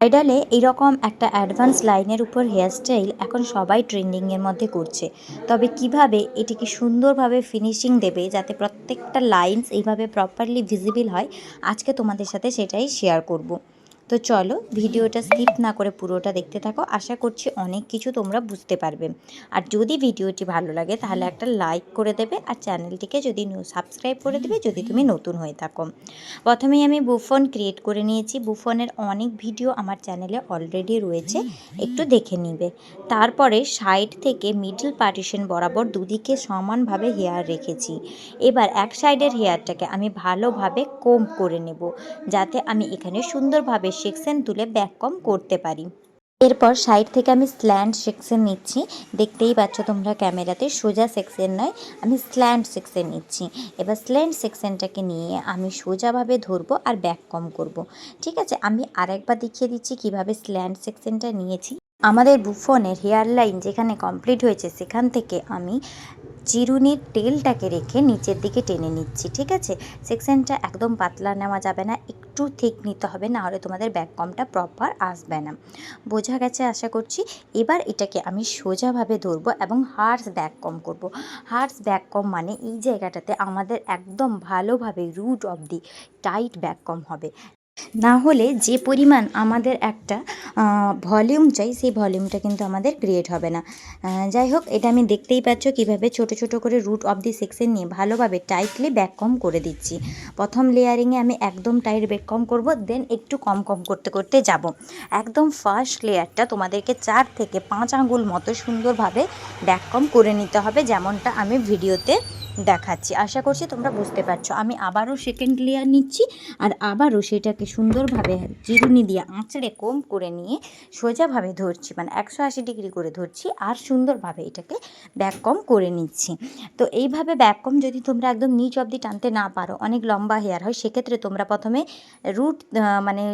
ব্রাইডালে এইরকম একটা অ্যাডভান্স লাইনের উপর হেয়ারস্টাইল এখন সবাই ট্রেন্ডিংয়ের মধ্যে করছে। তবে কিভাবে এটিকে সুন্দরভাবে ফিনিশিং দেবে যাতে প্রত্যেকটা লাইনস এইভাবে প্রপারলি ভিজিবল হয়, আজকে তোমাদের সাথে সেটাই শেয়ার করব। তো চলো ভিডিওটা স্কিপ না করে পুরোটা দেখতে থাকো, আশা করছি অনেক কিছু তোমরা বুঝতে পারবে। আর যদি ভিডিওটি ভালো লাগে তাহলে একটা লাইক করে দেবে, আর চ্যানেলটিকে যদি সাবস্ক্রাইব করে দেবে যদি তুমি নতুন হয়ে থাকো। প্রথমেই আমি বুফন ক্রিয়েট করে নিয়েছি। বুফনের অনেক ভিডিও আমার চ্যানেলে অলরেডি রয়েছে, একটু দেখে নিবে। তারপরে সাইড থেকে মিডল পার্টিশন বরাবর দুদিকে সমানভাবে হেয়ার রেখেছি। এবার এক সাইডের হেয়ারটাকে আমি ভালোভাবে কোম্ব করে নেব, যাতে আমি এখানে সুন্দরভাবে সেকশন তুলে ব্যাক কম করতে পারি। এরপর সাইড থেকে আমি স্ল্যান্ট সেকশন নিচ্ছি। দেখতেই পাচ্ছ তোমরা ক্যামেরাতে, সোজা সেকশন নয়, আমি স্ল্যান্ট সেকশন নিচ্ছি। এবার স্ল্যান্ট সেকশনটাকে নিয়ে আমি সোজাভাবে ধরবো আর ব্যাক কম করব। ঠিক আছে, আমি আরেকবার দেখিয়ে দিচ্ছি কিভাবে স্ল্যান্ট সেকশনটা নিয়েছি। আমাদের বুফনের হেয়ার লাইন যেখানে কমপ্লিট হয়েছে সেখান থেকে আমি চিরুনির টেলটাকে রেখে নিচের দিকে টেনে নিচ্ছি। ঠিক আছে, সেকশনটা একদম পাতলা নেওয়া যাবে না, একটু ঠিক নিতে হবে, না হলে তোমাদের ব্যাক কমটা প্রপার আসবে না। বোঝা গেছে আশা করছি। এবার এটাকে আমি সোজাভাবে ধরবো এবং হার্স ব্যাক কম করব। হার্স ব্যাক কম মানে এই জায়গাটাতে আমাদের একদম ভালোভাবে রুট অবধি টাইট ব্যাক কম হবে, না হলে যে পরিমাণ আমাদের একটা ভলিউম চাই সেই ভলিউমটা কিন্তু আমাদের ক্রিয়েট হবে না। যাই হোক, এটা আমি দেখতেই পাচ্ছ কীভাবে ছোট ছোট করে রুট অফ দি সেকশন নিয়ে ভালোভাবে টাইটলি ব্যাক কম করে দিচ্ছি। প্রথম লেয়ারিংয়ে আমি একদম টাইট ব্যাক কম করব, দেন একটু কম কম করতে করতে যাব। একদম ফার্স্ট লেয়ারটা তোমাদেরকে 4 থেকে 5 আঙ্গুল মতো সুন্দরভাবে ব্যাক কম করে নিতে হবে, যেমনটা আমি ভিডিওতে দেখাচ্ছি। আশা করছি তোমরা বুঝতে পারছো। আমি আবারও সেকেন্ড লেয়ার নিচ্ছি, আর আবারও সেটাকে সুন্দরভাবে চিরুনি দিয়ে আঁচড়ে কোম করে নিয়ে সোজাভাবে ধরছি, মানে 180 ডিগ্রি করে ধরছি, আর সুন্দরভাবে এটাকে ব্যাক কম করে নিচ্ছি। তো এইভাবে ব্যাক কম যদি তোমরা একদম নিচ অবধি টানতে না পারো, অনেক লম্বা হেয়ার হয়, সেক্ষেত্রে তোমরা প্রথমে রুট মানে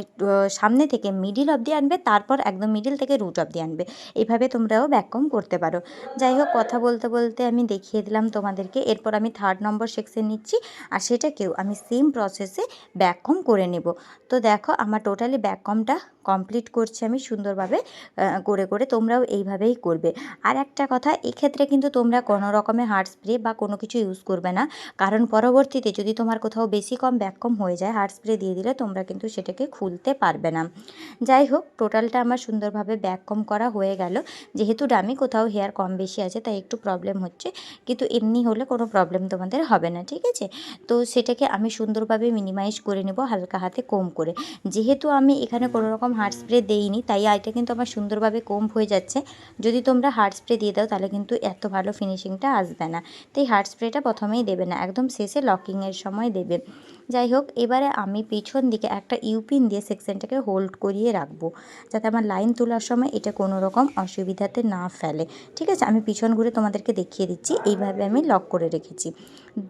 সামনে থেকে মিডিল অবধি আনবে, তারপর একদম মিডিল থেকে রুট অবধি আনবে। এইভাবে তোমরাও ব্যাক কম করতে পারো। যাই হোক, কথা বলতে বলতে আমি দেখিয়ে দিলাম তোমাদেরকে। এরপর আমি 3rd নম্বর সেকশন নিচ্ছি, আর সেটাকেও আমি সেম প্রসেসে ব্যাক কম করে নেব। তো দেখো আমার টোটালি ব্যাক কমটা কমপ্লিট করছি আমি সুন্দরভাবে করে করে, তোমরাও এইভাবেই করবে। আর একটা কথা, এক্ষেত্রে কিন্তু তোমরা কোনো রকমের হার্ড স্প্রে বা কোনো কিছু ইউজ করবে না, কারণ পরবর্তীতে যদি তোমার কোথাও বেশি কম ব্যাক কম হয়ে যায়, হার্ড স্প্রে দিয়ে দিলে তোমরা কিন্তু সেটাকে খুলতে পারবে না। যাই হোক, টোটালটা আমার সুন্দরভাবে ব্যাক কম করা হয়ে গেল। যেহেতু ডামি কোথাও হেয়ার কম বেশি আছে তাই একটু প্রবলেম হচ্ছে, কিন্তু এমনি হলে কোনো প্রবলেম তোমাদের হবে না। ঠিক আছে, তো সেটাকে আমি সুন্দরভাবে মিনিমাইজ করে নেব হালকা হাতে কোম করে। যেহেতু আমি এখানে কোনো রকম হার্ড স্প্রে দেইনি, তাই এটা কিন্তু আমার সুন্দরভাবে কোম হয়ে যাচ্ছে। যদি তোমরা হার্ড স্প্রে দিয়ে দাও তাহলে কিন্তু এত ভালো ফিনিশিংটা আসবে না, তাই হার্ড স্প্রেটা প্রথমেই দেবে না, একদম শেষে লকিংয়ের সময় দেবে। যাই হোক, এবারে আমি পিছন দিকে একটা ইউপিন দিয়ে সেকশনটাকে হোল্ড করিয়ে রাখবো, যাতে আমার লাইন তোলার সময় এটা কোনো রকম অসুবিধাতে না ফেলে। ঠিক আছে, আমি পিছন ঘুরে তোমাদেরকে দেখিয়ে দিচ্ছি। এইভাবে আমি লক করে রেখেছি।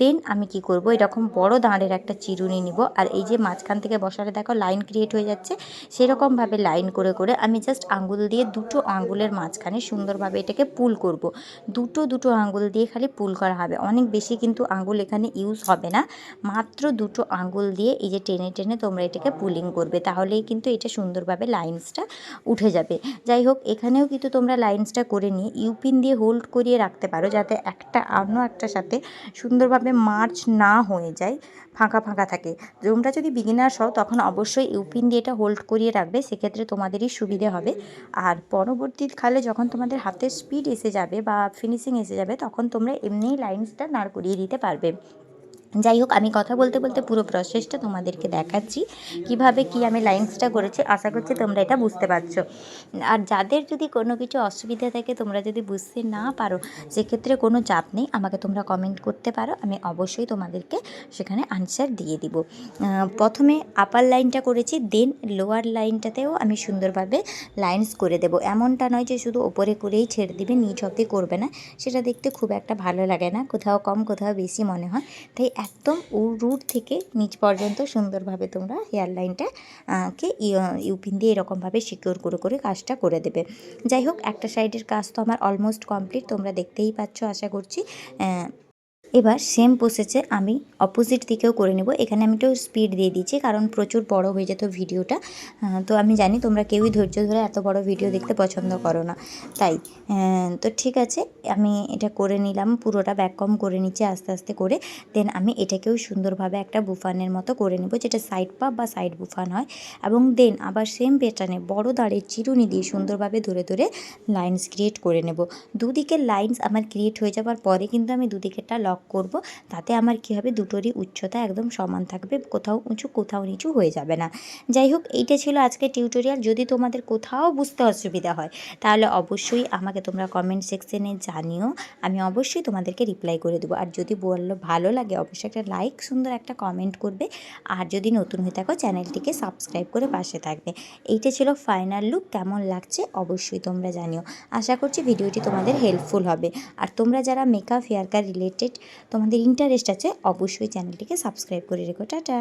দেন আমি কি করব, এরকম বড় দাঁড়ের একটা চিরুনি নিব, আর এই যে মাঝখান থেকে বসালে দেখো লাইন ক্রিয়েট হয়ে যাচ্ছে, সেরকমভাবে লাইন করে করে আমি জাস্ট আঙ্গুল দিয়ে দুটো আঙ্গুলের মাঝখানে সুন্দরভাবে এটাকে পুল করব। দুটো দুটো আঙ্গুল দিয়ে খালি পুল করা হবে, অনেক বেশি কিন্তু আঙ্গুল এখানে ইউজ হবে না, মাত্র দুটো আঙ্গুল দিয়ে এই যে টেনে টেনে তোমরা এটাকে পুলিং করবে, তাহলেই কিন্তু এটা সুন্দরভাবে লাইন্সটা উঠে যাবে। যাই হোক, এখানেও কিন্তু তোমরা লাইন্সটা করে নিয়ে ইউপিন দিয়ে হোল্ড করিয়ে রাখতে পারো, যাতে একটা অন্য একটার সাথে সুন্দরভাবে মার্চ না হয়ে যায়, ফাঁকা ফাঁকা থাকে। তোমরা যদি বিগিনার্স হও তখন অবশ্যই ইউপিন দিয়ে এটা হোল্ড করিয়ে রাখবে, সেক্ষেত্রে তোমাদেরই সুবিধে হবে। আর পরবর্তীকালে যখন তোমাদের হাতের স্পিড এসে যাবে বা ফিনিশিং এসে যাবে, তখন তোমরা এমনিই লাইন্সটা দাঁড় করিয়ে দিতে পারবে। যাই হোক, আমি কথা বলতে বলতে পুরো প্রসেসটা তোমাদেরকে দেখাচ্ছি কিভাবে কি আমি লাইন্সটা করেছি। আশা করছি তোমরা এটা বুঝতে পারছো। আর যাদের যদি কোনো কিছু অসুবিধা থাকে, তোমরা যদি বুঝতে না পারো, সেক্ষেত্রে কোনো চাপ নেই, আমাকে তোমরা কমেন্ট করতে পারো, আমি অবশ্যই তোমাদেরকে সেখানে আনসার দিয়ে দিব। প্রথমে আপার লাইনটা করেছি, দেন লোয়ার লাইনটাতেও আমি সুন্দরভাবে লাইন্স করে দেব। এমনটা নয় যে শুধু ওপরে করেই ছেড়ে দিবে, নিচ অবধি করবে না, সেটা দেখতে খুব একটা ভালো লাগে না, কোথাও কম কোথাও বেশি মনে হয়। তাই একদম রুট থেকে নিচ পর্যন্ত সুন্দরভাবে তোমরা হেয়ার লাইনটা কে ইউপিন দিয়ে এরকমভাবে সিকিউর করে করে কাজটা করে দেবে। যাই হোক, একটা সাইডের কাজ তো আমার অলমোস্ট কমপ্লিট, তোমরা দেখতেই পাচ্ছ আশা করছি। এবার সেম প্রসেসে আমি অপোজিট দিকেও করে নেব। এখানে আমি একটু স্পিড দিয়ে দিচ্ছি কারণ প্রচুর বড় হয়ে যেত ভিডিওটা। তো আমি জানি তোমরা কেউই ধৈর্য ধরে এত বড় ভিডিও দেখতে পছন্দ করো না, তাই তো ঠিক আছে, আমি এটা করে নিলাম, পুরোটা ব্যাক কম করে নিচ্ছি আস্তে আস্তে করে। দেন আমি এটাকেও সুন্দরভাবে একটা বুফানের মতো করে নেব, যেটা সাইড পাপ বা সাইড বুফান হয়। এবং দেন আবার সেম প্যাটার্নে বড় দাঁড়ের চিরুনি দিয়ে সুন্দরভাবে ধরে ধরে লাইন্স ক্রিয়েট করে নেব। দুদিকের লাইন্স আমার ক্রিয়েট হয়ে যাওয়ার পরে কিন্তু আমি দুদিকেরটা লক করব। তাতে আমার কী হবে, দুটোরই উচ্চতা একদম সমান থাকবে, কোথাও উঁচু কোথাও নিচু হয়ে যাবে না। যাই হোক, এইটা ছিল আজকের টিউটোরিয়াল। যদি তোমাদের কোথাও বুঝতে অসুবিধা হয় তাহলে অবশ্যই আমাকে তোমরা কমেন্ট সেকশনে জানিও, আমি অবশ্যই তোমাদেরকে রিপ্লাই করে দেবো। আর যদি ভালো লাগে অবশ্যই একটা লাইক, সুন্দর একটা কমেন্ট করবে। আর যদি নতুন হয়ে থাকো চ্যানেলটিকে সাবস্ক্রাইব করে পাশে থাকবে। এইটা ছিল ফাইনাল লুক, কেমন লাগছে অবশ্যই তোমরা জানিও। আশা করছি ভিডিওটি তোমাদের হেল্পফুল হবে। আর তোমরা যারা মেকআপ হেয়ার কেয়ার রিলেটেড তোমাদের ইন্টারেস্ট আছে অবশ্যই চ্যানেলটিকে সাবস্ক্রাইব করে রেখো। টাটা।